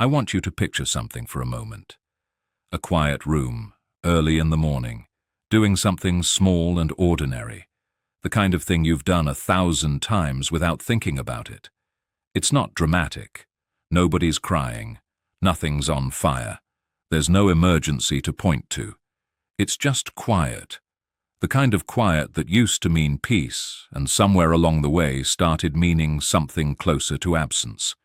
I want you to picture something for a moment. A quiet room, early in the morning, doing something small and ordinary, the kind of thing you've done 1,000 times without thinking about it. It's not dramatic. Nobody's crying. Nothing's on fire. There's no emergency to point to. It's just quiet. The kind of quiet that used to mean peace and somewhere along the way started meaning something closer to absence.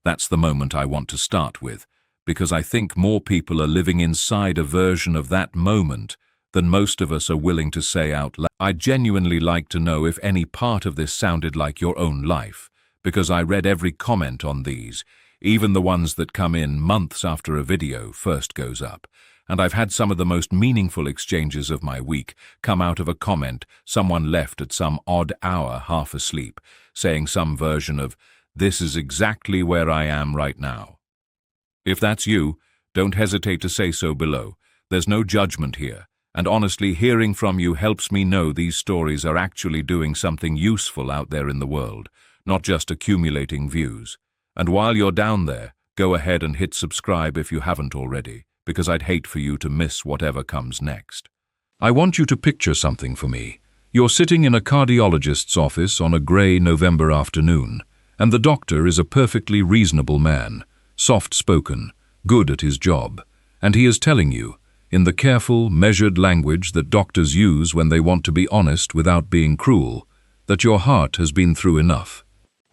That's the moment I want to start with, because I think more people are living inside a version of that moment than most of us are willing to say out loud. I'd genuinely like to know if any part of this sounded like your own life, because I read every comment on these, even the ones that come in months after a video first goes up. And I've had some of the most meaningful exchanges of my week come out of a comment someone left at some odd hour half asleep, saying some version of, "This is exactly where I am right now." If that's you, don't hesitate to say so below. There's no judgment here, and honestly, hearing from you helps me know these stories are actually doing something useful out there in the world, not just accumulating views. And while you're down there, go ahead and hit subscribe if you haven't already, because I'd hate for you to miss whatever comes next. I want you to picture something for me. You're sitting in a cardiologist's office on a grey November afternoon, and the doctor is a perfectly reasonable man, soft-spoken, good at his job, and he is telling you, in the careful, measured language that doctors use when they want to be honest without being cruel, that your heart has been through enough,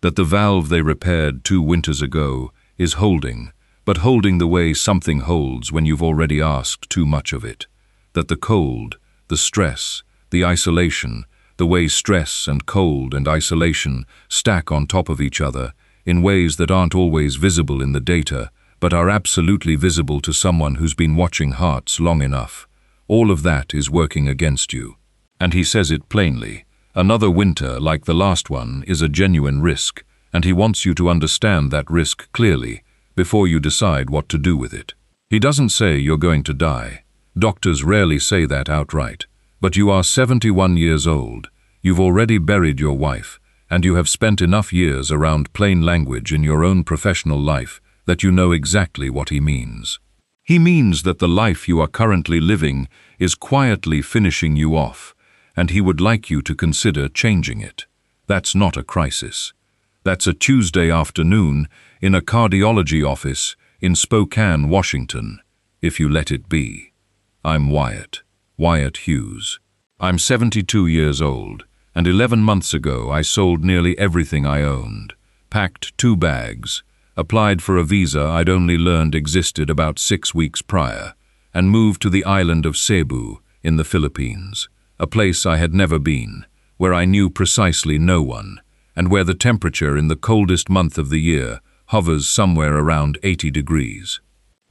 that the valve they repaired 2 winters ago is holding, but holding the way something holds when you've already asked too much of it, that the cold, the stress, the isolation, the way stress and cold and isolation stack on top of each other in ways that aren't always visible in the data, but are absolutely visible to someone who's been watching hearts long enough. All of that is working against you. And he says it plainly. Another winter like the last one is a genuine risk, and he wants you to understand that risk clearly before you decide what to do with it. He doesn't say you're going to die. Doctors rarely say that outright. But you are 71 years old. You've already buried your wife, and you have spent enough years around plain language in your own professional life that you know exactly what he means. He means that the life you are currently living is quietly finishing you off, and he would like you to consider changing it. That's not a crisis. That's a Tuesday afternoon in a cardiology office in Spokane, Washington, if you let it be. I'm Wyatt Hughes. I'm 72 years old, and 11 months ago I sold nearly everything I owned, packed 2 bags, applied for a visa I'd only learned existed about 6 weeks prior, and moved to the island of Cebu in the Philippines, a place I had never been, where I knew precisely no one, and where the temperature in the coldest month of the year hovers somewhere around 80 degrees.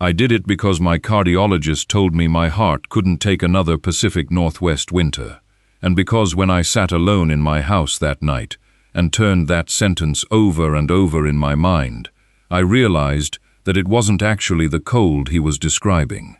I did it because my cardiologist told me my heart couldn't take another Pacific Northwest winter, and because when I sat alone in my house that night and turned that sentence over and over in my mind, I realized that it wasn't actually the cold he was describing.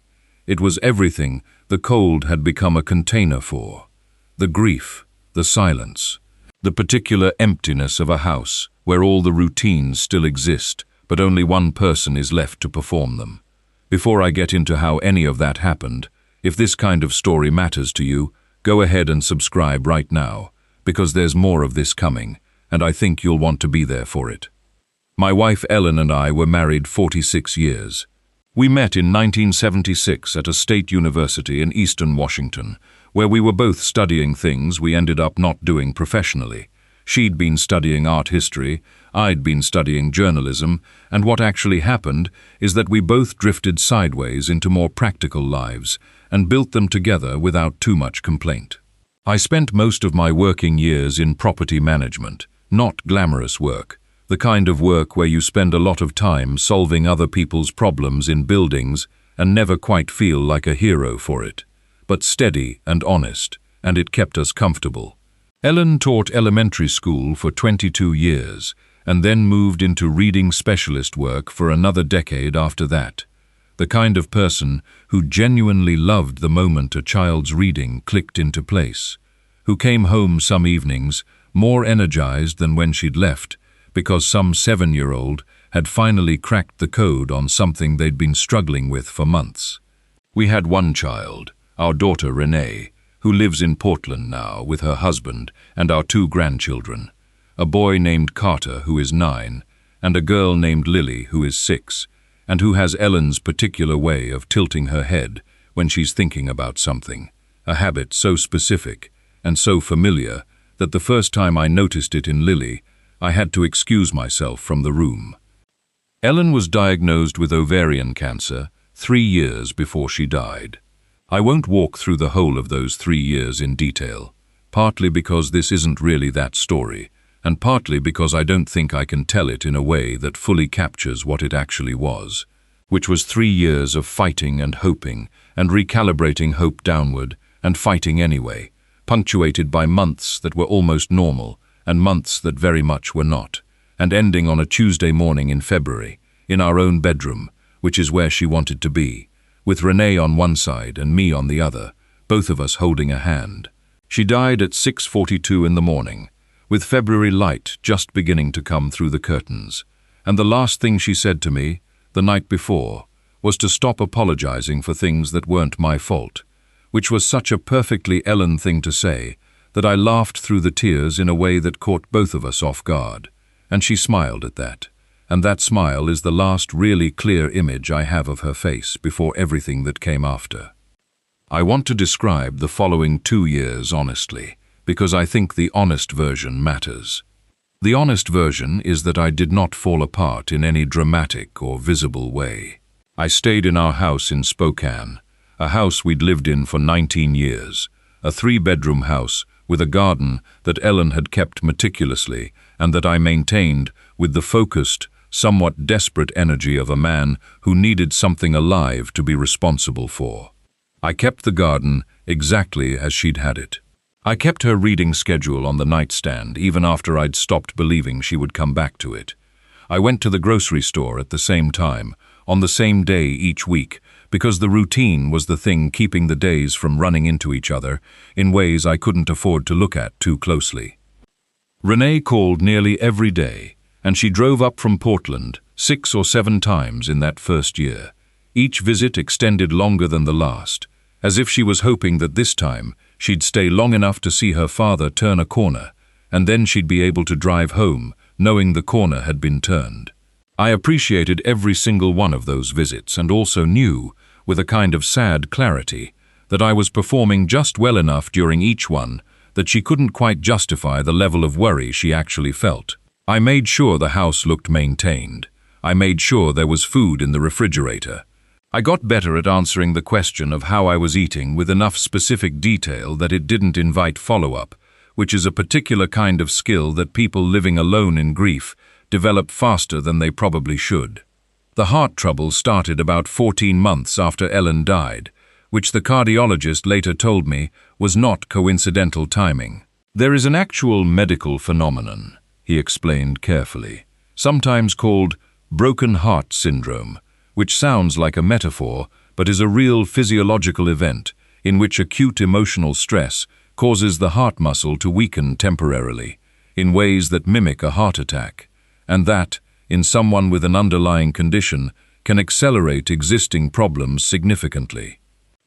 It was everything the cold had become a container for. The grief, the silence, the particular emptiness of a house where all the routines still exist, but only one person is left to perform them. Before I get into how any of that happened, if this kind of story matters to you, go ahead and subscribe right now, because there's more of this coming, and I think you'll want to be there for it. My wife Ellen and I were married 46 years. We met in 1976 at a state university in Eastern Washington, where we were both studying things we ended up not doing professionally. She'd been studying art history, I'd been studying journalism, and what actually happened is that we both drifted sideways into more practical lives and built them together without too much complaint. I spent most of my working years in property management, not glamorous work, the kind of work where you spend a lot of time solving other people's problems in buildings and never quite feel like a hero for it, but steady and honest, and it kept us comfortable. Ellen taught elementary school for 22 years and then moved into reading specialist work for another decade after that. The kind of person who genuinely loved the moment a child's reading clicked into place, who came home some evenings more energized than when she'd left because some 7-year-old had finally cracked the code on something they'd been struggling with for months. We had one child, our daughter Renee, who lives in Portland now with her husband and our 2 grandchildren, a boy named Carter, who is 9, and a girl named Lily, who is 6, and who has Ellen's particular way of tilting her head when she's thinking about something, a habit so specific and so familiar that the first time I noticed it in Lily, I had to excuse myself from the room. Ellen was diagnosed with ovarian cancer 3 years before she died. I won't walk through the whole of those 3 years in detail, partly because this isn't really that story, and partly because I don't think I can tell it in a way that fully captures what it actually was, which was 3 years of fighting and hoping and recalibrating hope downward and fighting anyway, punctuated by months that were almost normal and months that very much were not, and ending on a Tuesday morning in February, in our own bedroom, which is where she wanted to be, with Renee on one side and me on the other, both of us holding a hand. She died at 6:42 in the morning, with February light just beginning to come through the curtains, and the last thing she said to me, the night before, was to stop apologizing for things that weren't my fault, which was such a perfectly Ellen thing to say that I laughed through the tears in a way that caught both of us off guard, and she smiled at that. And that smile is the last really clear image I have of her face before everything that came after. I want to describe the following 2 years honestly, because I think the honest version matters. The honest version is that I did not fall apart in any dramatic or visible way. I stayed in our house in Spokane, a house we'd lived in for 19 years, a 3-bedroom house with a garden that Ellen had kept meticulously and that I maintained with the focused, somewhat desperate energy of a man who needed something alive to be responsible for. I kept the garden exactly as she'd had it. I kept her reading schedule on the nightstand even after I'd stopped believing she would come back to it. I went to the grocery store at the same time, on the same day each week, because the routine was the thing keeping the days from running into each other in ways I couldn't afford to look at too closely. Renee called nearly every day, and she drove up from Portland 6 or 7 times in that first year. Each visit extended longer than the last, as if she was hoping that this time she'd stay long enough to see her father turn a corner, and then she'd be able to drive home, knowing the corner had been turned. I appreciated every single one of those visits and also knew, with a kind of sad clarity, that I was performing just well enough during each one that she couldn't quite justify the level of worry she actually felt. I made sure the house looked maintained. I made sure there was food in the refrigerator. I got better at answering the question of how I was eating with enough specific detail that it didn't invite follow-up, which is a particular kind of skill that people living alone in grief develop faster than they probably should. The heart trouble started about 14 months after Ellen died, which the cardiologist later told me was not coincidental timing. There is an actual medical phenomenon, he explained carefully, sometimes called broken heart syndrome, which sounds like a metaphor but is a real physiological event in which acute emotional stress causes the heart muscle to weaken temporarily, in ways that mimic a heart attack, and that, in someone with an underlying condition, can accelerate existing problems significantly.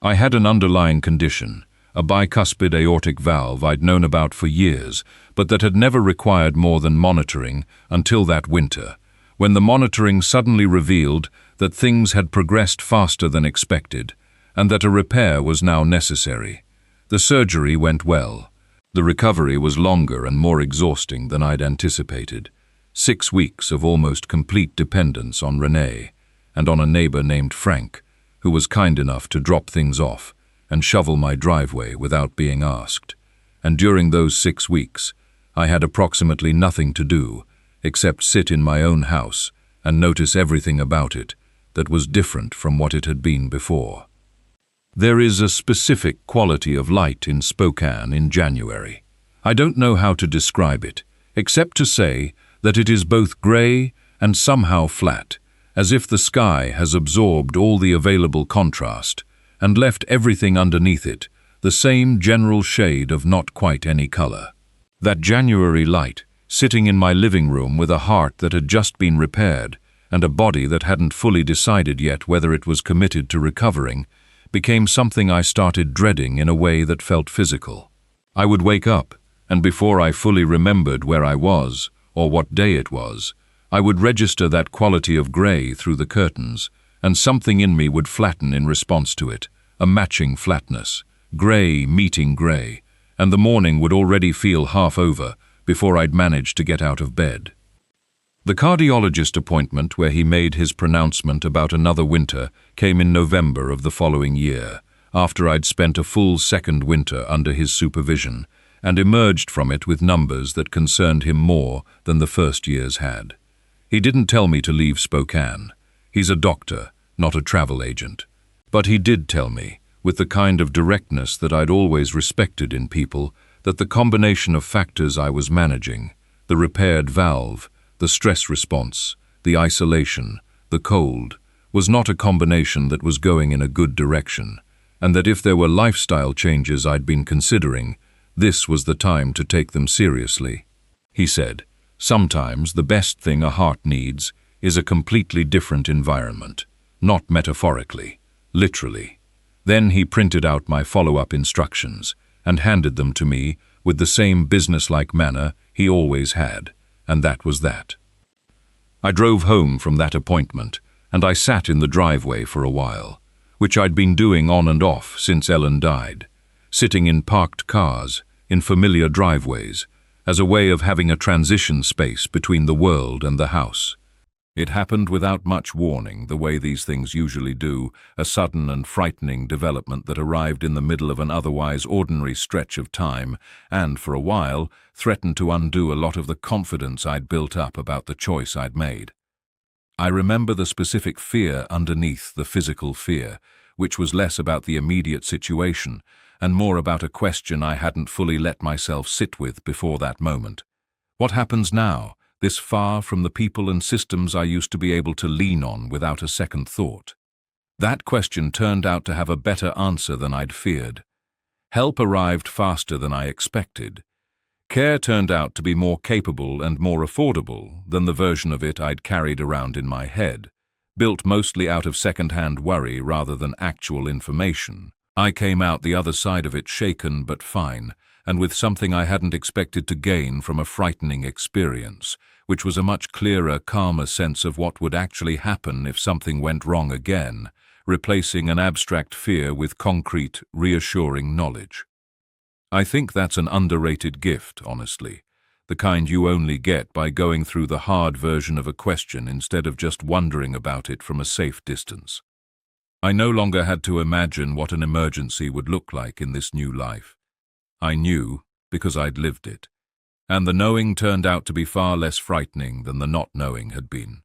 I had an underlying condition, a bicuspid aortic valve I'd known about for years, but that had never required more than monitoring until that winter, when the monitoring suddenly revealed that things had progressed faster than expected, and that a repair was now necessary. The surgery went well. The recovery was longer and more exhausting than I'd anticipated. 6 weeks of almost complete dependence on Renee, and on a neighbor named Frank, who was kind enough to drop things off and shovel my driveway without being asked. And during those 6 weeks, I had approximately nothing to do except sit in my own house and notice everything about it that was different from what it had been before. There is a specific quality of light in Spokane in January. I don't know how to describe it, except to say that it is both gray and somehow flat, as if the sky has absorbed all the available contrast and left everything underneath it, the same general shade of not quite any color. That January light, sitting in my living room with a heart that had just been repaired, and a body that hadn't fully decided yet whether it was committed to recovering, became something I started dreading in a way that felt physical. I would wake up, and before I fully remembered where I was, or what day it was, I would register that quality of grey through the curtains, and something in me would flatten in response to it, a matching flatness, grey meeting grey, and the morning would already feel half over before I'd managed to get out of bed. The cardiologist appointment where he made his pronouncement about another winter came in November of the following year, after I'd spent a full second winter under his supervision, and emerged from it with numbers that concerned him more than the first years had. He didn't tell me to leave Spokane. He's a doctor, not a travel agent. But he did tell me, with the kind of directness that I'd always respected in people, that the combination of factors I was managing, the repaired valve, the stress response, the isolation, the cold, was not a combination that was going in a good direction, and that if there were lifestyle changes I'd been considering, this was the time to take them seriously. He said, "Sometimes the best thing a heart needs is a completely different environment, not metaphorically, literally." Then he printed out my follow-up instructions and handed them to me with the same businesslike manner he always had, and that was that. I drove home from that appointment, and I sat in the driveway for a while, which I'd been doing on and off since Ellen died, sitting in parked cars, in familiar driveways, as a way of having a transition space between the world and the house. It happened without much warning, the way these things usually do, a sudden and frightening development that arrived in the middle of an otherwise ordinary stretch of time and, for a while, threatened to undo a lot of the confidence I'd built up about the choice I'd made. I remember the specific fear underneath the physical fear, which was less about the immediate situation and more about a question I hadn't fully let myself sit with before that moment. What happens now, this far from the people and systems I used to be able to lean on without a second thought? That question turned out to have a better answer than I'd feared. Help arrived faster than I expected. Care turned out to be more capable and more affordable than the version of it I'd carried around in my head, built mostly out of second-hand worry rather than actual information. I came out the other side of it shaken but fine, and with something I hadn't expected to gain from a frightening experience, which was a much clearer, calmer sense of what would actually happen if something went wrong again, replacing an abstract fear with concrete, reassuring knowledge. I think that's an underrated gift, honestly, the kind you only get by going through the hard version of a question instead of just wondering about it from a safe distance. I no longer had to imagine what an emergency would look like in this new life. I knew because I'd lived it, and the knowing turned out to be far less frightening than the not knowing had been.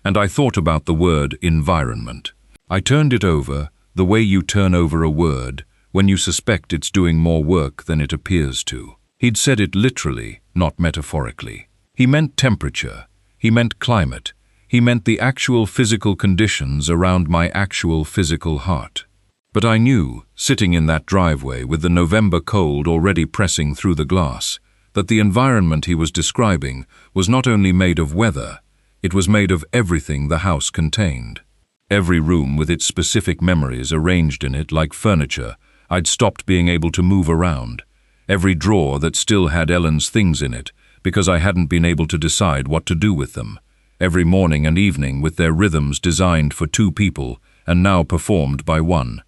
And I thought about the word environment. I turned it over the way you turn over a word when you suspect it's doing more work than it appears to. He'd said it literally, not metaphorically. He meant temperature. He meant climate. He meant the actual physical conditions around my actual physical heart. But I knew, sitting in that driveway with the November cold already pressing through the glass, that the environment he was describing was not only made of weather, it was made of everything the house contained. Every room with its specific memories arranged in it like furniture I'd stopped being able to move around. Every drawer that still had Ellen's things in it because I hadn't been able to decide what to do with them. Every morning and evening with their rhythms designed for two people and now performed by one.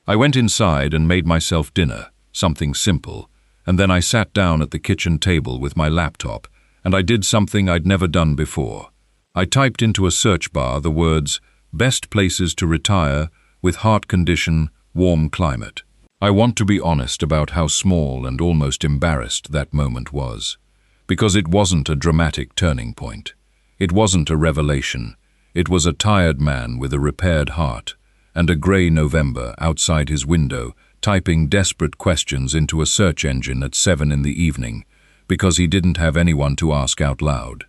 I went inside and made myself dinner, something simple, and then I sat down at the kitchen table with my laptop, and I did something I'd never done before. I typed into a search bar the words, "Best places to retire with heart condition, warm climate." I want to be honest about how small and almost embarrassed that moment was, because it wasn't a dramatic turning point. It wasn't a revelation. It was a tired man with a repaired heart, and a grey November outside his window, typing desperate questions into a search engine at 7 in the evening, because he didn't have anyone to ask out loud.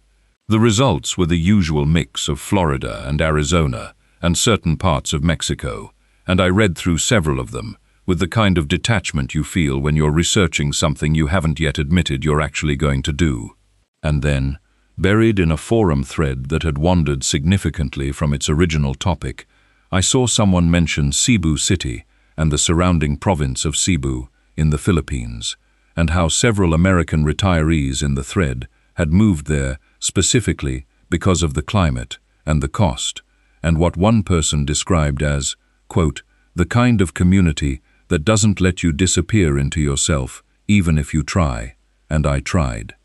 The results were the usual mix of Florida and Arizona, and certain parts of Mexico, and I read through several of them, with the kind of detachment you feel when you're researching something you haven't yet admitted you're actually going to do. And then, Buried in a forum thread that had wandered significantly from its original topic, I saw someone mention Cebu City and the surrounding province of Cebu in the Philippines, and how several American retirees in the thread had moved there specifically because of the climate and the cost, and what one person described as, quote, the kind of community that doesn't let you disappear into yourself even if you try, and I tried.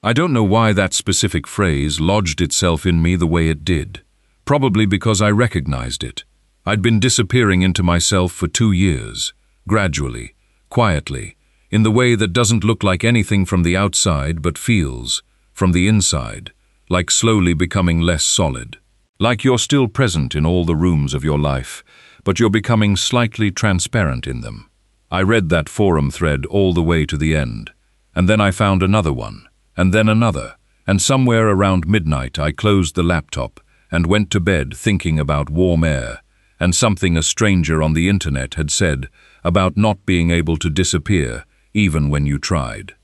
I don't know why that specific phrase lodged itself in me the way it did. Probably because I recognized it. I'd been disappearing into myself for 2 years, gradually, quietly, in the way that doesn't look like anything from the outside but feels, from the inside, like slowly becoming less solid. Like you're still present in all the rooms of your life, but you're becoming slightly transparent in them. I read that forum thread all the way to the end, and then I found another one, and then another, and somewhere around midnight I closed the laptop and went to bed thinking about warm air and something a stranger on the internet had said about not being able to disappear even when you tried.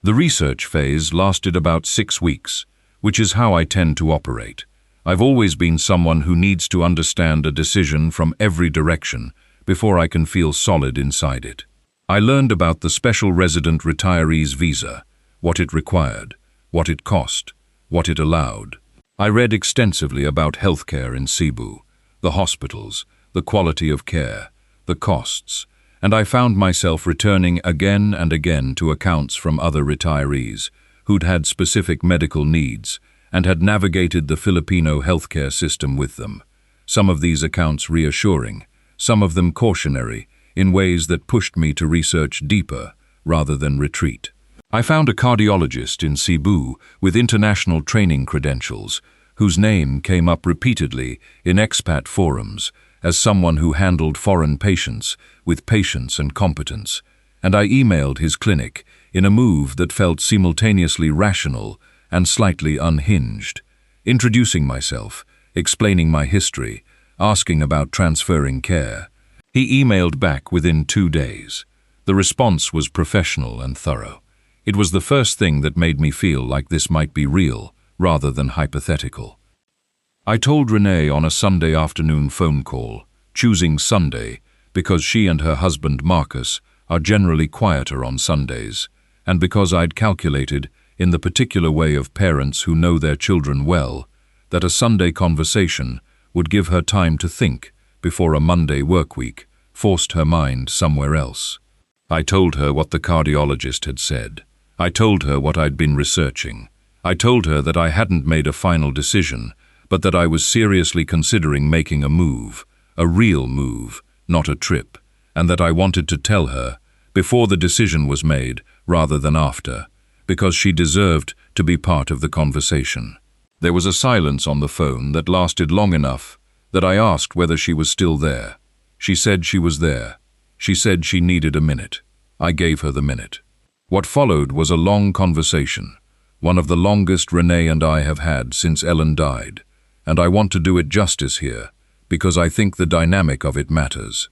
The research phase lasted about 6 weeks, which is how I tend to operate. I've always been someone who needs to understand a decision from every direction before I can feel solid inside it. I learned about the Special Resident Retirees Visa, what it required, what it cost, what it allowed. I read extensively about healthcare in Cebu, the hospitals, the quality of care, the costs, and I found myself returning again and again to accounts from other retirees who'd had specific medical needs and had navigated the Filipino healthcare system with them. Some of these accounts reassuring, some of them cautionary, in ways that pushed me to research deeper rather than retreat. I found a cardiologist in Cebu with international training credentials, whose name came up repeatedly in expat forums as someone who handled foreign patients with patience and competence, and I emailed his clinic in a move that felt simultaneously rational and slightly unhinged, introducing myself, explaining my history, asking about transferring care. He emailed back within 2 days. The response was professional and thorough. It was the first thing that made me feel like this might be real, rather than hypothetical. I told Renee on a Sunday afternoon phone call, choosing Sunday because she and her husband Marcus are generally quieter on Sundays, and because I'd calculated, in the particular way of parents who know their children well, that a Sunday conversation would give her time to think before a Monday workweek forced her mind somewhere else. I told her what the cardiologist had said. I told her what I'd been researching. I told her that I hadn't made a final decision, but that I was seriously considering making a move, a real move, not a trip, and that I wanted to tell her, before the decision was made rather than after, because she deserved to be part of the conversation. There was a silence on the phone that lasted long enough that I asked whether she was still there. She said she was there. She said she needed a minute. I gave her the minute. What followed was a long conversation, one of the longest Renee and I have had since Ellen died, and I want to do it justice here, because I think the dynamic of it matters.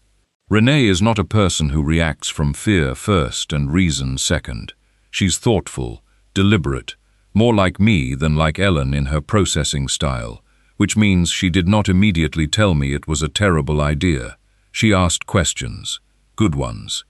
Renee is not a person who reacts from fear first and reason second. She's thoughtful, deliberate, more like me than like Ellen in her processing style, which means she did not immediately tell me it was a terrible idea. She asked questions, good ones.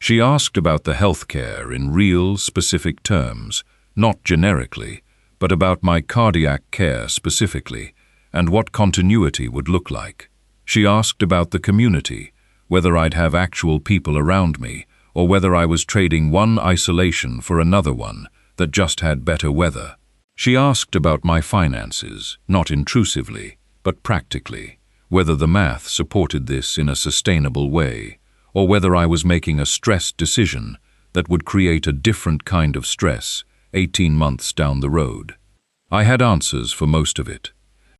She asked about the healthcare in real, specific terms, not generically, but about my cardiac care specifically, and what continuity would look like. She asked about the community, whether I'd have actual people around me, or whether I was trading one isolation for another one that just had better weather. She asked about my finances, not intrusively, but practically, whether the math supported this in a sustainable way, or whether I was making a stressed decision that would create a different kind of stress 18 months down the road. I had answers for most of it.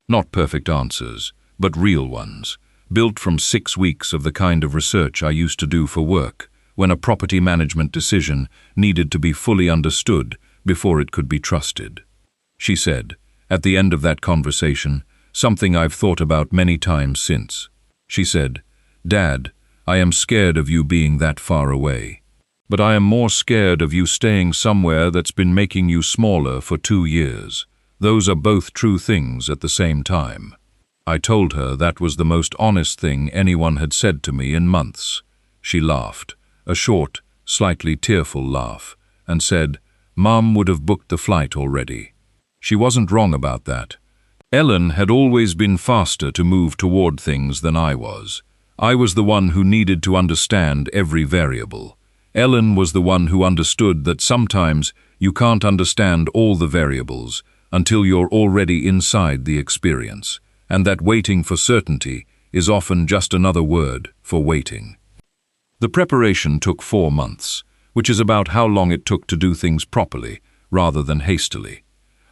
Not perfect answers, but real ones, built from 6 weeks of the kind of research I used to do for work, when a property management decision needed to be fully understood before it could be trusted. She said, at the end of that conversation, something I've thought about many times since. She said, "Dad, I am scared of you being that far away." but I am more scared of you staying somewhere that's been making you smaller for 2 years. Those are both true things at the same time." I told her that was the most honest thing anyone had said to me in months. She laughed, a short, slightly tearful laugh, and said, "Mum would have booked the flight already." She wasn't wrong about that. Ellen had always been faster to move toward things than I was. I was the one who needed to understand every variable. Ellen was the one who understood that sometimes you can't understand all the variables until you're already inside the experience, and that waiting for certainty is often just another word for waiting. The preparation took 4 months, which is about how long it took to do things properly rather than hastily.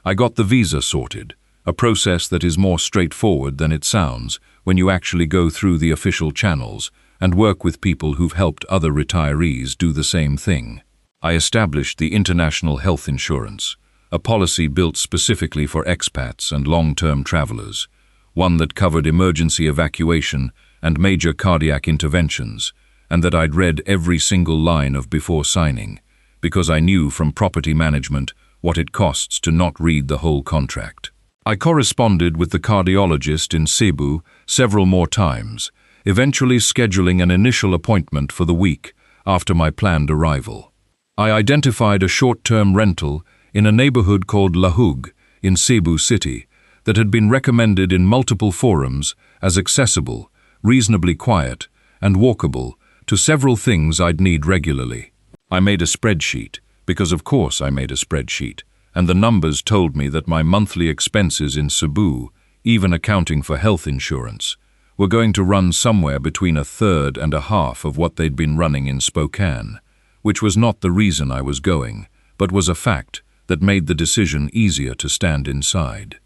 I got the visa sorted, a process that is more straightforward than it sounds when you actually go through the official channels and work with people who've helped other retirees do the same thing. I established the International Health Insurance, a policy built specifically for expats and long-term travelers, one that covered emergency evacuation and major cardiac interventions, and that I'd read every single line of before signing, because I knew from property management what it costs to not read the whole contract. I corresponded with the cardiologist in Cebu several more times, eventually scheduling an initial appointment for the week after my planned arrival. I identified a short-term rental in a neighborhood called Lahug in Cebu City that had been recommended in multiple forums as accessible, reasonably quiet, and walkable to several things I'd need regularly. I made a spreadsheet, because of course I made a spreadsheet, and the numbers told me that my monthly expenses in Cebu, even accounting for health insurance, were going to run somewhere between 1/3 and 1/2 of what they'd been running in Spokane, which was not the reason I was going, but was a fact that made the decision easier to stand inside.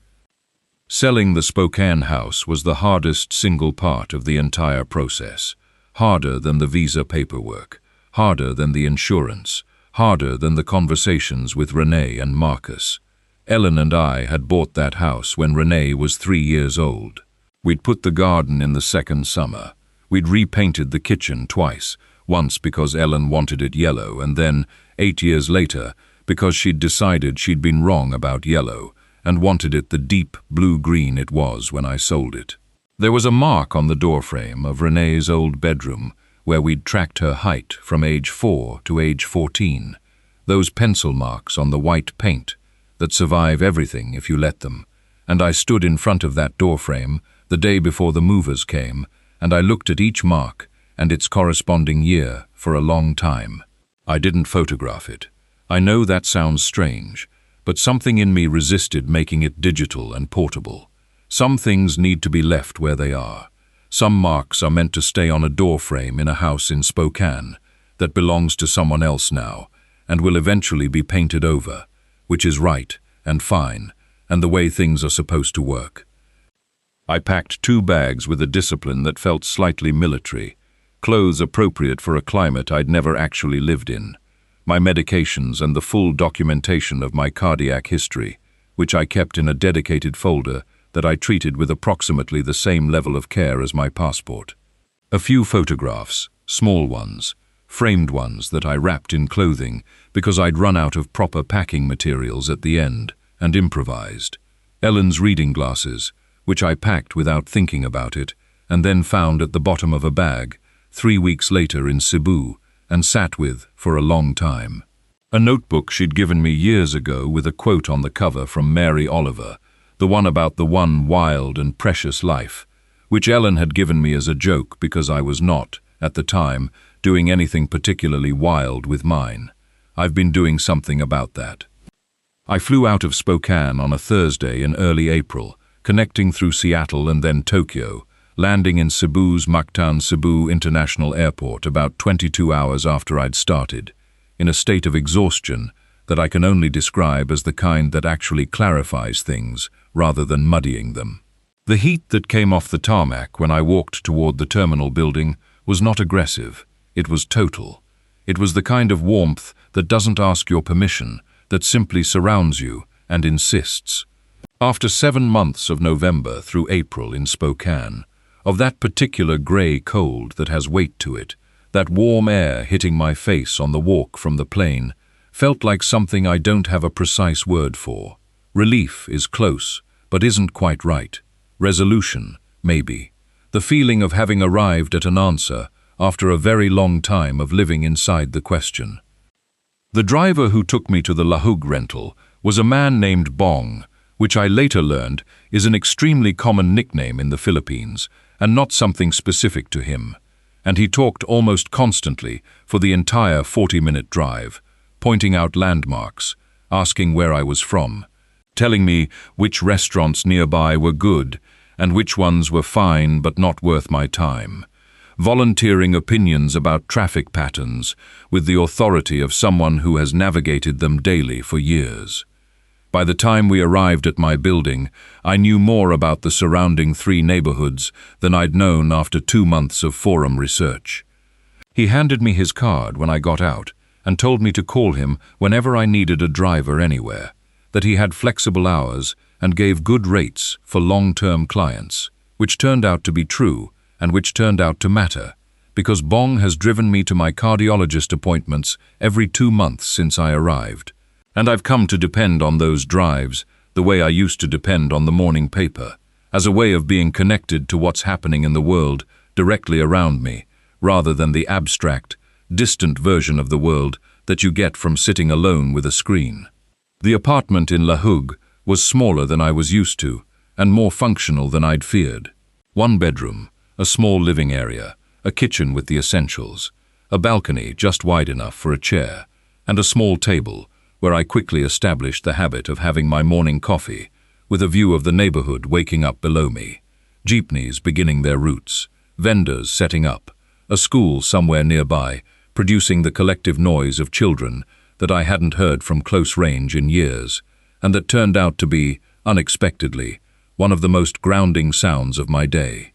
Selling the Spokane house was the hardest single part of the entire process, harder than the visa paperwork, harder than the insurance, harder than the conversations with Renee and Marcus. Ellen and I had bought that house when Renee was 3 years old. We'd put the garden in the second summer. We'd repainted the kitchen twice, once because Ellen wanted it yellow, and then, 8 years later, because she'd decided she'd been wrong about yellow and wanted it the deep blue-green it was when I sold it. There was a mark on the doorframe of Renee's old bedroom where we'd tracked her height from age 4 to age 14, those pencil marks on the white paint that survive everything if you let them, and I stood in front of that doorframe the day before the movers came, and I looked at each mark and its corresponding year for a long time. I didn't photograph it. I know that sounds strange, but something in me resisted making it digital and portable. Some things need to be left where they are. Some marks are meant to stay on a doorframe in a house in Spokane that belongs to someone else now and will eventually be painted over, which is right and fine and the way things are supposed to work. I packed 2 bags with a discipline that felt slightly military, clothes appropriate for a climate I'd never actually lived in, my medications and the full documentation of my cardiac history, which I kept in a dedicated folder that I treated with approximately the same level of care as my passport. A few photographs, small ones, framed ones that I wrapped in clothing because I'd run out of proper packing materials at the end, and improvised. Ellen's reading glasses, which I packed without thinking about it, and then found at the bottom of a bag 3 weeks later in Cebu, and sat with for a long time. A notebook she'd given me years ago with a quote on the cover from Mary Oliver, the one about the one wild and precious life, which Ellen had given me as a joke because I was not, at the time, doing anything particularly wild with mine. I've been doing something about that. I flew out of Spokane on a Thursday in early April, connecting through Seattle and then Tokyo, landing in Cebu's Mactan Cebu International Airport about 22 hours after I'd started, in a state of exhaustion that I can only describe as the kind that actually clarifies things rather than muddying them. The heat that came off the tarmac when I walked toward the terminal building was not aggressive, it was total. It was the kind of warmth that doesn't ask your permission, that simply surrounds you and insists. After 7 months of November through April in Spokane, of that particular grey cold that has weight to it, That warm air hitting my face on the walk from the plane felt like something I don't have a precise word for. Relief is close, but isn't quite right. Resolution, maybe. The feeling of having arrived at an answer after a very long time of living inside the question. The driver who took me to the Lahug rental was a man named Bong, which I later learned is an extremely common nickname in the Philippines and not something specific to him. And he talked almost constantly for the entire 40-minute drive, pointing out landmarks, asking where I was from, telling me which restaurants nearby were good and which ones were fine but not worth my time, volunteering opinions about traffic patterns with the authority of someone who has navigated them daily for years. By the time we arrived at my building, I knew more about the surrounding 3 neighborhoods than I'd known after 2 months of forum research. He handed me his card when I got out and told me to call him whenever I needed a driver anywhere, that he had flexible hours and gave good rates for long-term clients, which turned out to be true and which turned out to matter, because Bong has driven me to my cardiologist appointments every 2 months since I arrived. And I've come to depend on those drives the way I used to depend on the morning paper, as a way of being connected to what's happening in the world directly around me, rather than the abstract, distant version of the world that you get from sitting alone with a screen. The apartment in Lahug was smaller than I was used to, and more functional than I'd feared. 1 bedroom, a small living area, a kitchen with the essentials, a balcony just wide enough for a chair, and a small table, where I quickly established the habit of having my morning coffee, with a view of the neighborhood waking up below me, jeepneys beginning their routes, vendors setting up, a school somewhere nearby, producing the collective noise of children that I hadn't heard from close range in years, and that turned out to be, unexpectedly, one of the most grounding sounds of my day.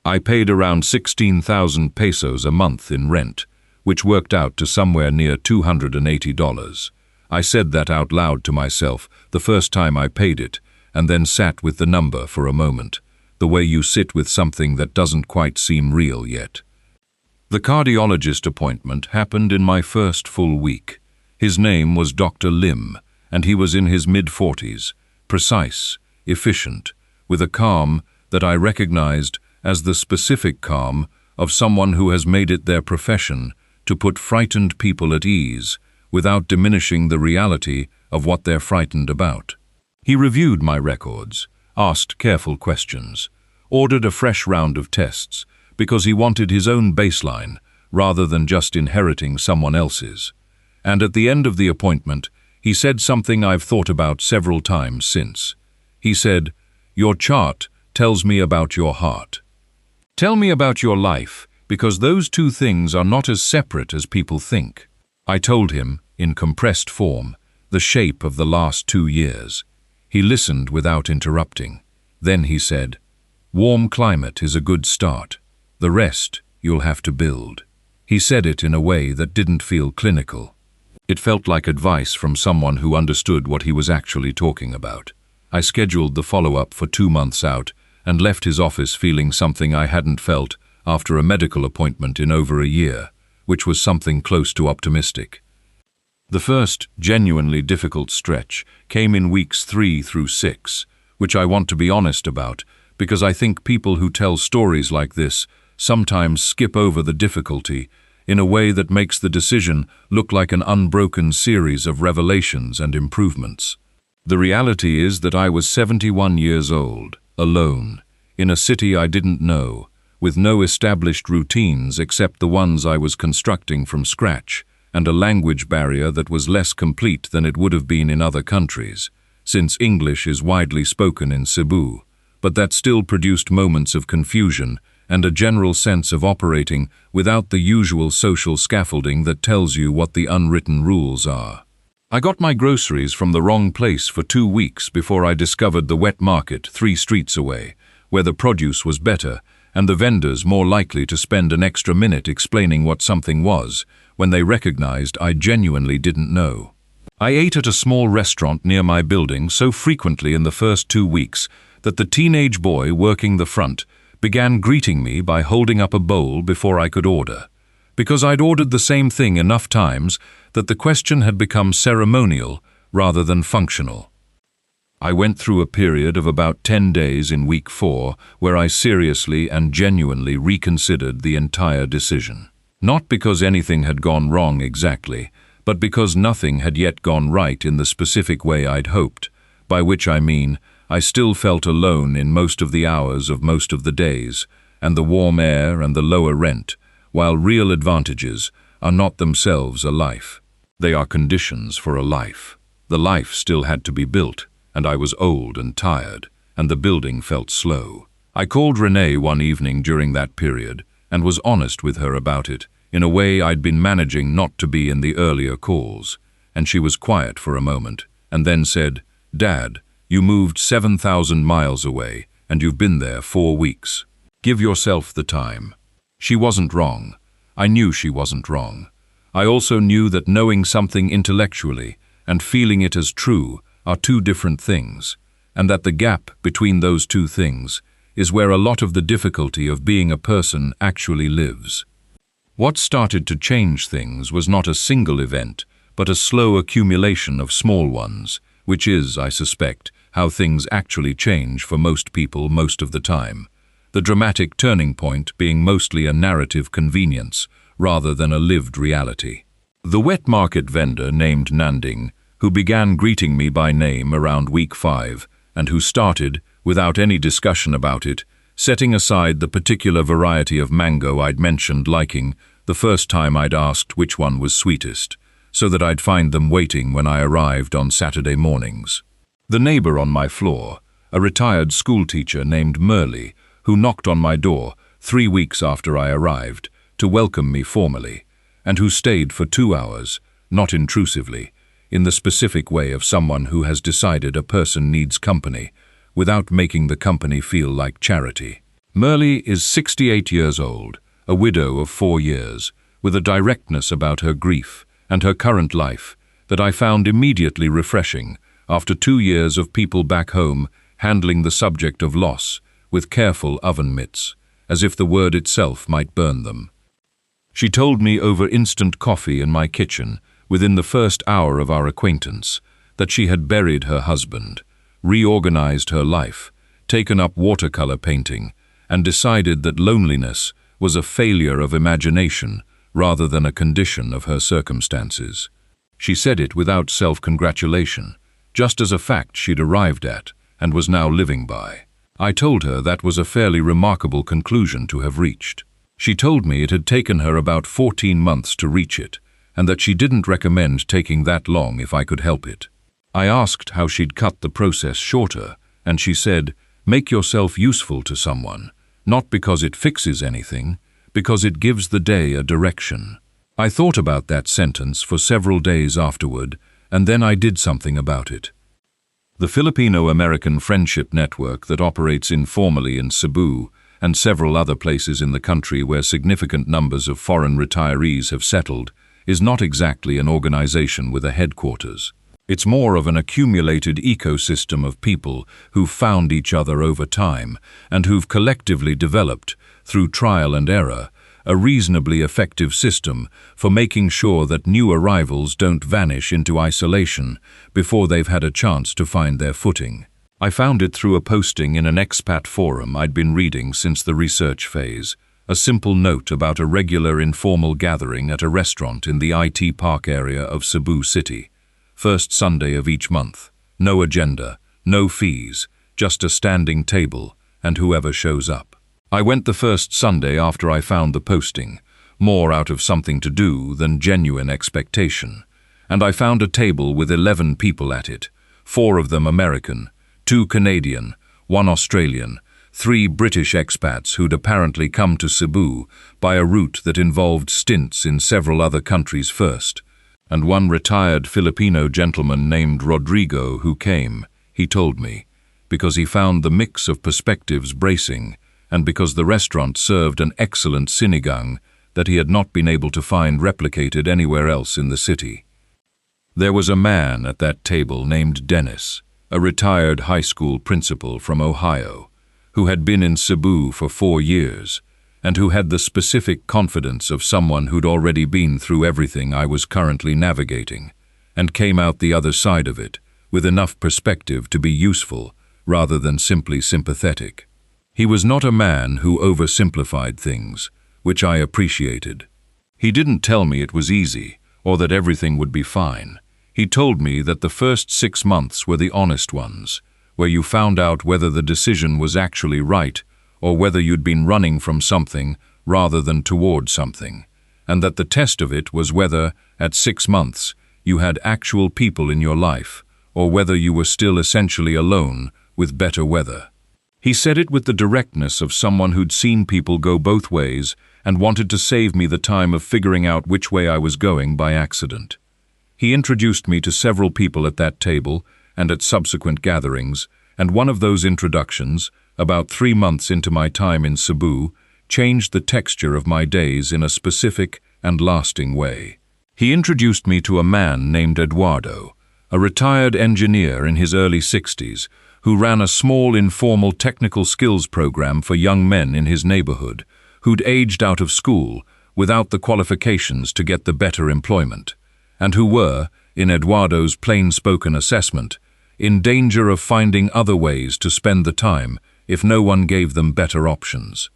I paid around 16,000 pesos a month in rent, which worked out to somewhere near $280. I said that out loud to myself the first time I paid it, and then sat with the number for a moment, the way you sit with something that doesn't quite seem real yet. The cardiologist appointment happened in my first full week. His name was Dr. Lim, and he was in his mid-40s, precise, efficient, with a calm that I recognized as the specific calm of someone who has made it their profession to put frightened people at ease without diminishing the reality of what they're frightened about. He reviewed my records, asked careful questions, ordered a fresh round of tests because he wanted his own baseline rather than just inheriting someone else's. And at the end of the appointment, he said something I've thought about several times since. He said, "Your chart tells me about your heart. Tell me about your life, because those 2 things are not as separate as people think." I told him, in compressed form, the shape of the last 2 years. He listened without interrupting. Then he said, "Warm climate is a good start. The rest you'll have to build." He said it in a way that didn't feel clinical. It felt like advice from someone who understood what he was actually talking about. I scheduled the follow-up for 2 months out and left his office feeling something I hadn't felt after a medical appointment in over a year, which was something close to optimistic. The first genuinely difficult stretch came in weeks 3 through 6, which I want to be honest about because I think people who tell stories like this sometimes skip over the difficulty in a way that makes the decision look like an unbroken series of revelations and improvements. The reality is that I was 71 years old, alone, in a city I didn't know, with no established routines except the ones I was constructing from scratch, and a language barrier that was less complete than it would have been in other countries, since English is widely spoken in Cebu, but that still produced moments of confusion and a general sense of operating without the usual social scaffolding that tells you what the unwritten rules are. I got my groceries from the wrong place for 2 weeks before I discovered the wet market 3 streets away, where the produce was better and the vendors more likely to spend an extra minute explaining what something was when they recognized I genuinely didn't know. I ate at a small restaurant near my building so frequently in the first 2 weeks that the teenage boy working the front began greeting me by holding up a bowl before I could order. because I'd ordered the same thing enough times that the question had become ceremonial rather than functional. I went through a period of about 10 days in week 4 where I seriously and genuinely reconsidered the entire decision. Not because anything had gone wrong exactly, but because nothing had yet gone right in the specific way I'd hoped, by which I mean I still felt alone in most of the hours of most of the days, and the warm air and the lower rent, while real advantages are not themselves a life. They are conditions for a life. The life still had to be built, and I was old and tired, and the building felt slow. I called Renee one evening during that period and was honest with her about it, in a way I'd been managing not to be in the earlier calls, and she was quiet for a moment, and then said, "Dad, you moved 7,000 miles away, and you've been there 4 weeks. Give yourself the time." She wasn't wrong. I knew she wasn't wrong. I also knew that knowing something intellectually and feeling it as true are two different things, and that the gap between those two things is where a lot of the difficulty of being a person actually lives. What started to change things was not a single event, but a slow accumulation of small ones, which is, I suspect, how things actually change for most people most of the time. The dramatic turning point being mostly a narrative convenience rather than a lived reality. The wet market vendor named Nanding, who began greeting me by name around week 5, and who started, without any discussion about it, setting aside the particular variety of mango I'd mentioned liking the first time I'd asked which one was sweetest, so that I'd find them waiting when I arrived on Saturday mornings. The neighbor on my floor, a retired schoolteacher named Merle, who knocked on my door 3 weeks after I arrived to welcome me formally, and who stayed for 2 hours, not intrusively, in the specific way of someone who has decided a person needs company, without making the company feel like charity. Merle is 68 years old, a widow of 4 years, with a directness about her grief and her current life that I found immediately refreshing after 2 years of people back home handling the subject of loss with careful oven mitts, as if the word itself might burn them. She told me over instant coffee in my kitchen, within the first hour of our acquaintance, that she had buried her husband, reorganized her life, taken up watercolor painting, and decided that loneliness was a failure of imagination rather than a condition of her circumstances. She said it without self-congratulation, just as a fact she'd arrived at and was now living by. I told her that was a fairly remarkable conclusion to have reached. She told me it had taken her about 14 months to reach it, and that she didn't recommend taking that long if I could help it. I asked how she'd cut the process shorter, and she said, "Make yourself useful to someone, not because it fixes anything, because it gives the day a direction." I thought about that sentence for several days afterward, and then I did something about it. The Filipino-American Friendship Network that operates informally in Cebu and several other places in the country where significant numbers of foreign retirees have settled is not exactly an organization with a headquarters. It's more of an accumulated ecosystem of people who've found each other over time and who've collectively developed, through trial and error, a reasonably effective system for making sure that new arrivals don't vanish into isolation before they've had a chance to find their footing. I found it through a posting in an expat forum I'd been reading since the research phase, a simple note about a regular informal gathering at a restaurant in the IT Park area of Cebu City. First Sunday of each month. No agenda, no fees, just a standing table, and whoever shows up. I went the first Sunday after I found the posting, more out of something to do than genuine expectation, and I found a table with 11 people at it, 4 of them American, 2 Canadian, 1 Australian, 3 British expats who'd apparently come to Cebu by a route that involved stints in several other countries first, and 1 retired Filipino gentleman named Rodrigo who came, he told me, because he found the mix of perspectives bracing and because the restaurant served an excellent sinigang that he had not been able to find replicated anywhere else in the city. There was a man at that table named Dennis, a retired high school principal from Ohio, who had been in Cebu for 4 years, and who had the specific confidence of someone who'd already been through everything I was currently navigating, and came out the other side of it with enough perspective to be useful rather than simply sympathetic. He was not a man who oversimplified things, which I appreciated. He didn't tell me it was easy or that everything would be fine. He told me that the first 6 months were the honest ones, where you found out whether the decision was actually right or whether you'd been running from something rather than toward something, and that the test of it was whether, at 6 months, you had actual people in your life, or whether you were still essentially alone with better weather. He said it with the directness of someone who'd seen people go both ways and wanted to save me the time of figuring out which way I was going by accident. He introduced me to several people at that table and at subsequent gatherings, and one of those introductions, about 3 months into my time in Cebu, changed the texture of my days in a specific and lasting way. He introduced me to a man named Eduardo, a retired engineer in his early 60s, who ran a small informal technical skills program for young men in his neighborhood, who'd aged out of school without the qualifications to get the better employment, and who were, in Eduardo's plain-spoken assessment, in danger of finding other ways to spend the time if no one gave them better options.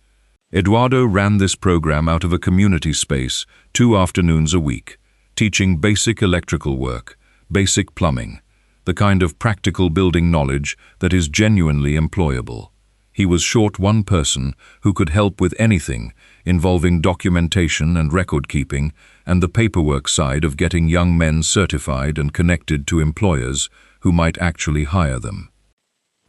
Eduardo ran this program out of a community space 2 afternoons a week, teaching basic electrical work, basic plumbing, the kind of practical building knowledge that is genuinely employable. He was short one person who could help with anything involving documentation and record-keeping and the paperwork side of getting young men certified and connected to employers who might actually hire them.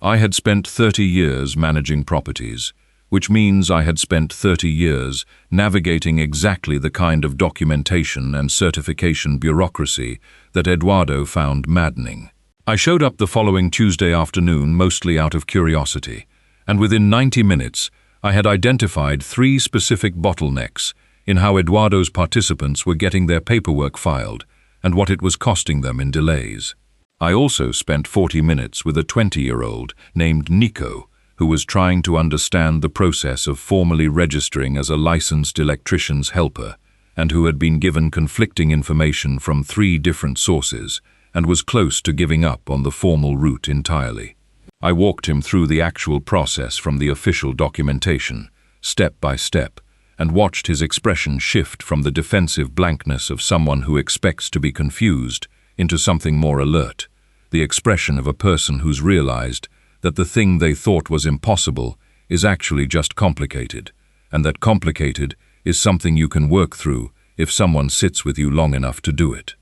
I had spent 30 years managing properties, which means I had spent 30 years navigating exactly the kind of documentation and certification bureaucracy that Eduardo found maddening. I showed up the following Tuesday afternoon mostly out of curiosity, and within 90 minutes I had identified 3 specific bottlenecks in how Eduardo's participants were getting their paperwork filed and what it was costing them in delays. I also spent 40 minutes with a 20-year-old named Nico, who was trying to understand the process of formally registering as a licensed electrician's helper, and who had been given conflicting information from 3 different sources and was close to giving up on the formal route entirely. I walked him through the actual process from the official documentation, step by step, and watched his expression shift from the defensive blankness of someone who expects to be confused into something more alert, the expression of a person who's realized that the thing they thought was impossible is actually just complicated, and that complicated is something you can work through if someone sits with you long enough to do it.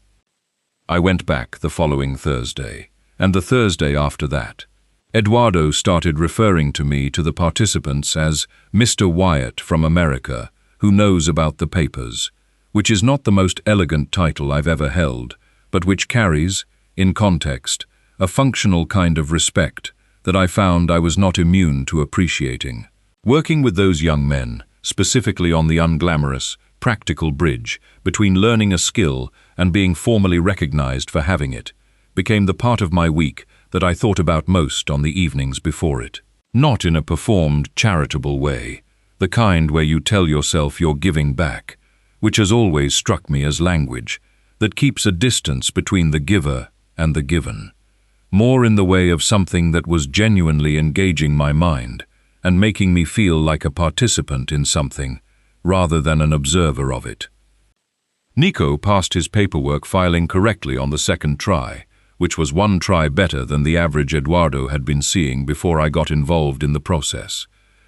I went back the following Thursday, and the Thursday after that. Eduardo started referring to me to the participants as Mr. Wyatt from America, who knows about the papers, which is not the most elegant title I've ever held, but which carries, in context, a functional kind of respect that I found I was not immune to appreciating. Working with those young men, specifically on the unglamorous, practical bridge between learning a skill and being formally recognized for having it, became the part of my week that I thought about most on the evenings before it. Not in a performed, charitable way, the kind where you tell yourself you're giving back, which has always struck me as language that keeps a distance between the giver and the given. More in the way of something that was genuinely engaging my mind and making me feel like a participant in something, rather than an observer of it. Nico passed his paperwork filing correctly on the second try, which was 1 try better than the average Eduardo had been seeing before I got involved in the process.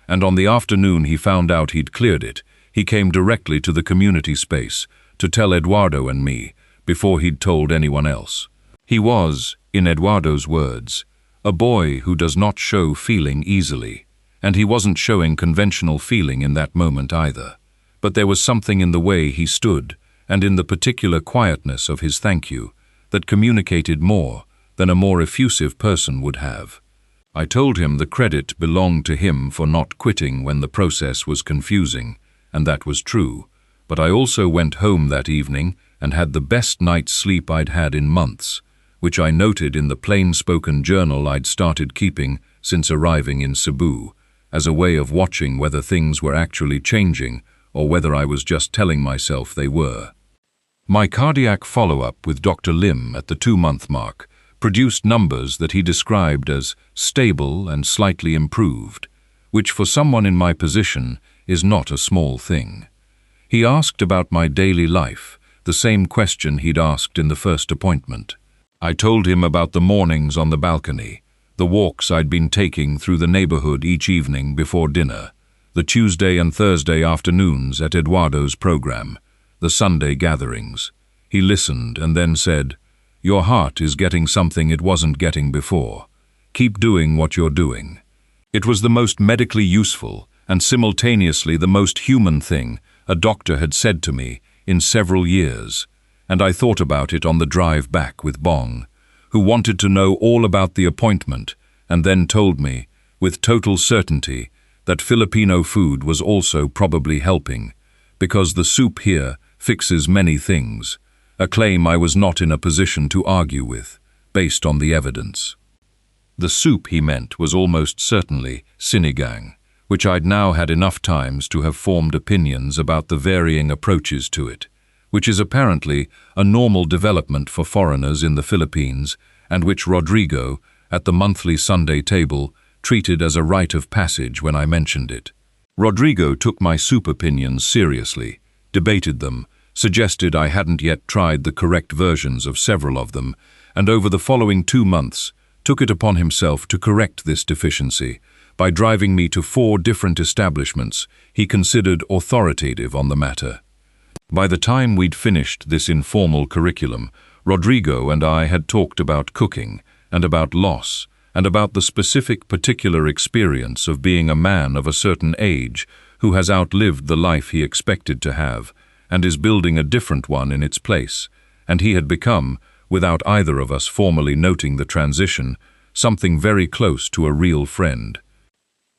And on the afternoon he found out he'd cleared it, he came directly to the community space to tell Eduardo and me before he'd told anyone else. He was, in Eduardo's words, a boy who does not show feeling easily, and he wasn't showing conventional feeling in that moment either. But there was something in the way he stood and in the particular quietness of his thank you that communicated more than a more effusive person would have. I told him the credit belonged to him for not quitting when the process was confusing, and that was true, but I also went home that evening and had the best night's sleep I'd had in months, which I noted in the plain-spoken journal I'd started keeping since arriving in Cebu, as a way of watching whether things were actually changing or whether I was just telling myself they were. My cardiac follow-up with Dr. Lim at the 2-month mark produced numbers that he described as stable and slightly improved, which for someone in my position is not a small thing. He asked about my daily life, the same question he'd asked in the first appointment. I told him about the mornings on the balcony, the walks I'd been taking through the neighborhood each evening before dinner, the Tuesday and Thursday afternoons at Eduardo's program, the Sunday gatherings. He listened and then said, "Your heart is getting something it wasn't getting before. Keep doing what you're doing." It was the most medically useful and simultaneously the most human thing a doctor had said to me in several years, and I thought about it on the drive back with Bong, who wanted to know all about the appointment and then told me, with total certainty, that Filipino food was also probably helping, because the soup here fixes many things, a claim I was not in a position to argue with, based on the evidence. The soup he meant was almost certainly sinigang, which I'd now had enough times to have formed opinions about the varying approaches to it, which is apparently a normal development for foreigners in the Philippines and which Rodrigo, at the monthly Sunday table, treated as a rite of passage when I mentioned it. Rodrigo took my soup opinions seriously, debated them, suggested I hadn't yet tried the correct versions of several of them, and over the following 2 months took it upon himself to correct this deficiency by driving me to 4 different establishments he considered authoritative on the matter. By the time we'd finished this informal curriculum, Rodrigo and I had talked about cooking and about loss and about the specific particular experience of being a man of a certain age who has outlived the life he expected to have and is building a different one in its place, and he had become, without either of us formally noting the transition, something very close to a real friend.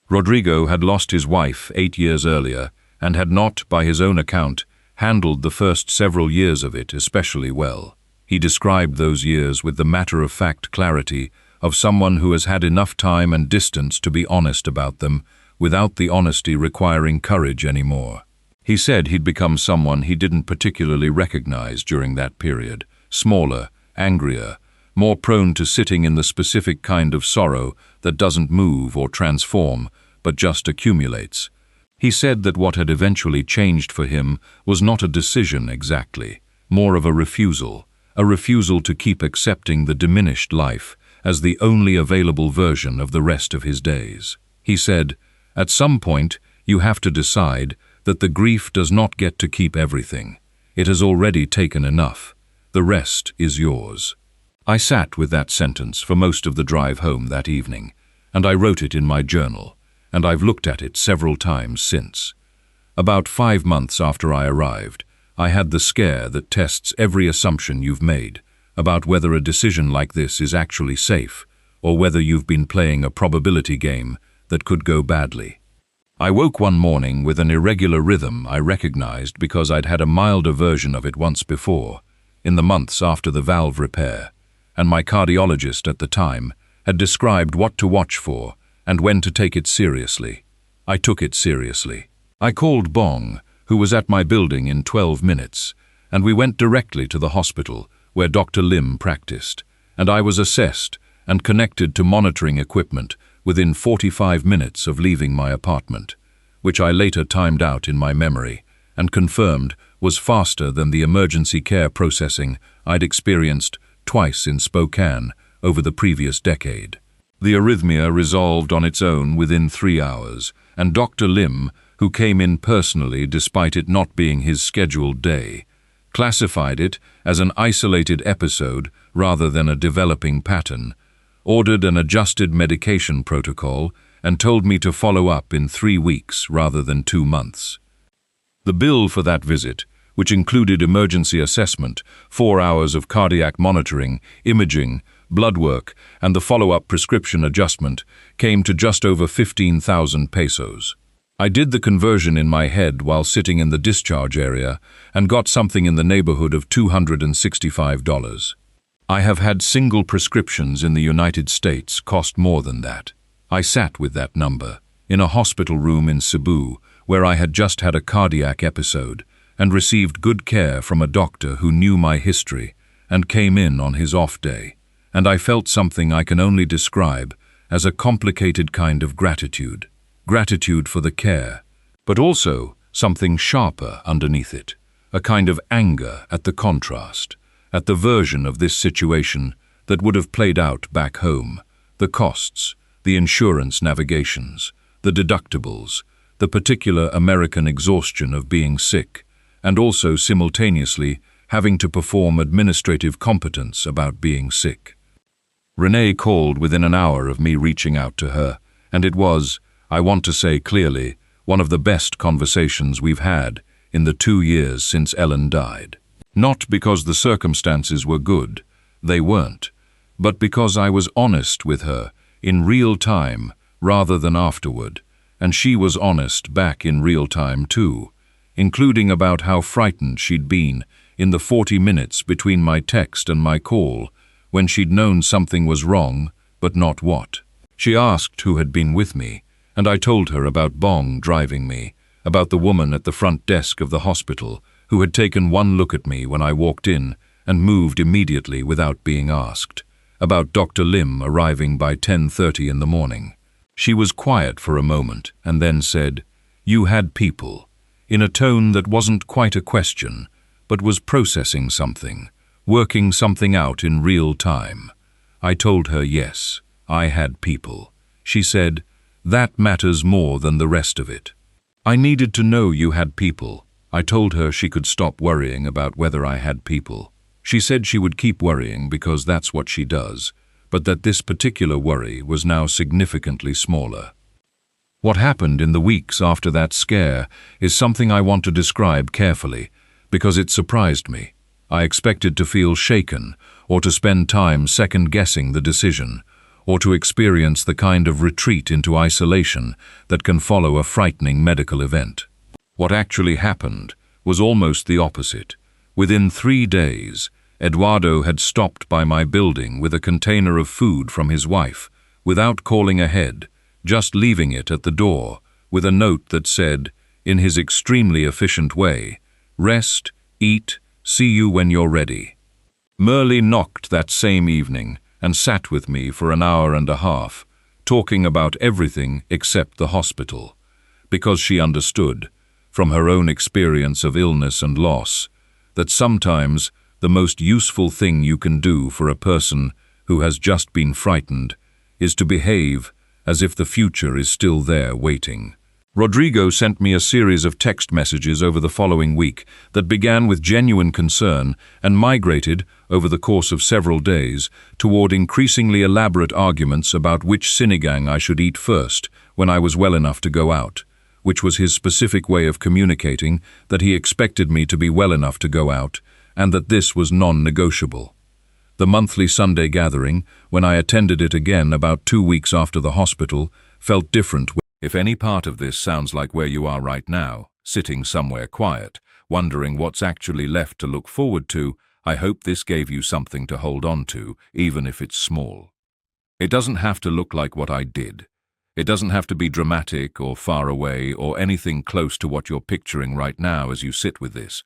Rodrigo had lost his wife 8 years earlier and had not, by his own account, handled the first several years of it especially well. He described those years with the matter-of-fact clarity of someone who has had enough time and distance to be honest about them, without the honesty requiring courage anymore. He said he'd become someone he didn't particularly recognize during that period, smaller, angrier, more prone to sitting in the specific kind of sorrow that doesn't move or transform, but just accumulates. He said that what had eventually changed for him was not a decision exactly, more of a refusal to keep accepting the diminished life as the only available version of the rest of his days. He said, "At some point, you have to decide that the grief does not get to keep everything. It has already taken enough. The rest is yours." I sat with that sentence for most of the drive home that evening, and I wrote it in my journal, and I've looked at it several times since. About 5 months after I arrived, I had the scare that tests every assumption you've made about whether a decision like this is actually safe, or whether you've been playing a probability game that could go badly. I woke one morning with an irregular rhythm I recognized because I'd had a milder version of it once before, in the months after the valve repair, and my cardiologist at the time had described what to watch for and when to take it seriously. I took it seriously. I called Bong, who was at my building in 12 minutes, and we went directly to the hospital where Dr. Lim practiced, and I was assessed and connected to monitoring equipment within 45 minutes of leaving my apartment, which I later timed out in my memory and confirmed was faster than the emergency care processing I'd experienced twice in Spokane over the previous decade. The arrhythmia resolved on its own within 3 hours, and Dr. Lim, who came in personally despite it not being his scheduled day, classified it as an isolated episode rather than a developing pattern, ordered an adjusted medication protocol, and told me to follow up in 3 weeks rather than 2 months. The bill for that visit, which included emergency assessment, 4 hours of cardiac monitoring, imaging, blood work, and the follow-up prescription adjustment, came to just over 15,000 pesos. I did the conversion in my head while sitting in the discharge area and got something in the neighborhood of $265. I have had single prescriptions in the United States cost more than that. I sat with that number, in a hospital room in Cebu, where I had just had a cardiac episode and received good care from a doctor who knew my history and came in on his off day, and I felt something I can only describe as a complicated kind of gratitude. Gratitude for the care, but also something sharper underneath it, a kind of anger at the contrast, at the version of this situation that would have played out back home, the costs, the insurance navigations, the deductibles, the particular American exhaustion of being sick, and also simultaneously having to perform administrative competence about being sick. Renee called within an hour of me reaching out to her, and it was, I want to say clearly, one of the best conversations we've had in the 2 years since Ellen died. Not because the circumstances were good, they weren't, but because I was honest with her in real time rather than afterward, and she was honest back in real time too, including about how frightened she'd been in the 40 minutes between my text and my call, when she'd known something was wrong, but not what. She asked who had been with me, and I told her about Bong driving me, about the woman at the front desk of the hospital who had taken one look at me when I walked in and moved immediately without being asked, about Dr. Lim arriving by 10:30 in the morning. She was quiet for a moment and then said, "You had people," in a tone that wasn't quite a question, but was processing something, working something out in real time. I told her yes, I had people. She said, "That matters more than the rest of it." I needed to know you had people. I told her she could stop worrying about whether I had people. She said she would keep worrying because that's what she does, but that this particular worry was now significantly smaller. What happened in the weeks after that scare is something I want to describe carefully, because it surprised me. I expected to feel shaken, or to spend time second-guessing the decision, or to experience the kind of retreat into isolation that can follow a frightening medical event. What actually happened was almost the opposite. Within 3 days, Eduardo had stopped by my building with a container of food from his wife, without calling ahead, just leaving it at the door, with a note that said, in his extremely efficient way, "Rest, eat, see you when you're ready." Merle knocked that same evening and sat with me for an hour and a half, talking about everything except the hospital, because she understood, from her own experience of illness and loss, that sometimes the most useful thing you can do for a person who has just been frightened is to behave as if the future is still there waiting. Rodrigo sent me a series of text messages over the following week that began with genuine concern and migrated, over the course of several days, toward increasingly elaborate arguments about which sinigang I should eat first when I was well enough to go out, which was his specific way of communicating that he expected me to be well enough to go out, and that this was non-negotiable. The monthly Sunday gathering, when I attended it again about 2 weeks after the hospital, felt different. If any part of this sounds like where you are right now, sitting somewhere quiet, wondering what's actually left to look forward to, I hope this gave you something to hold on to, even if it's small. It doesn't have to look like what I did. It doesn't have to be dramatic or far away or anything close to what you're picturing right now as you sit with this.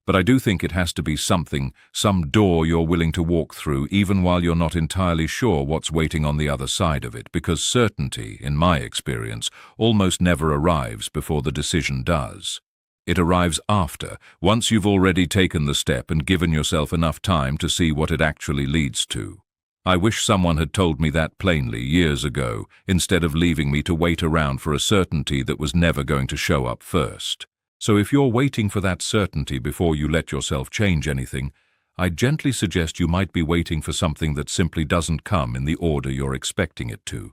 But I do think it has to be something, some door you're willing to walk through even while you're not entirely sure what's waiting on the other side of it, because certainty, in my experience, almost never arrives before the decision does. It arrives after, once you've already taken the step and given yourself enough time to see what it actually leads to. I wish someone had told me that plainly years ago, instead of leaving me to wait around for a certainty that was never going to show up first. So if you're waiting for that certainty before you let yourself change anything, I gently suggest you might be waiting for something that simply doesn't come in the order you're expecting it to.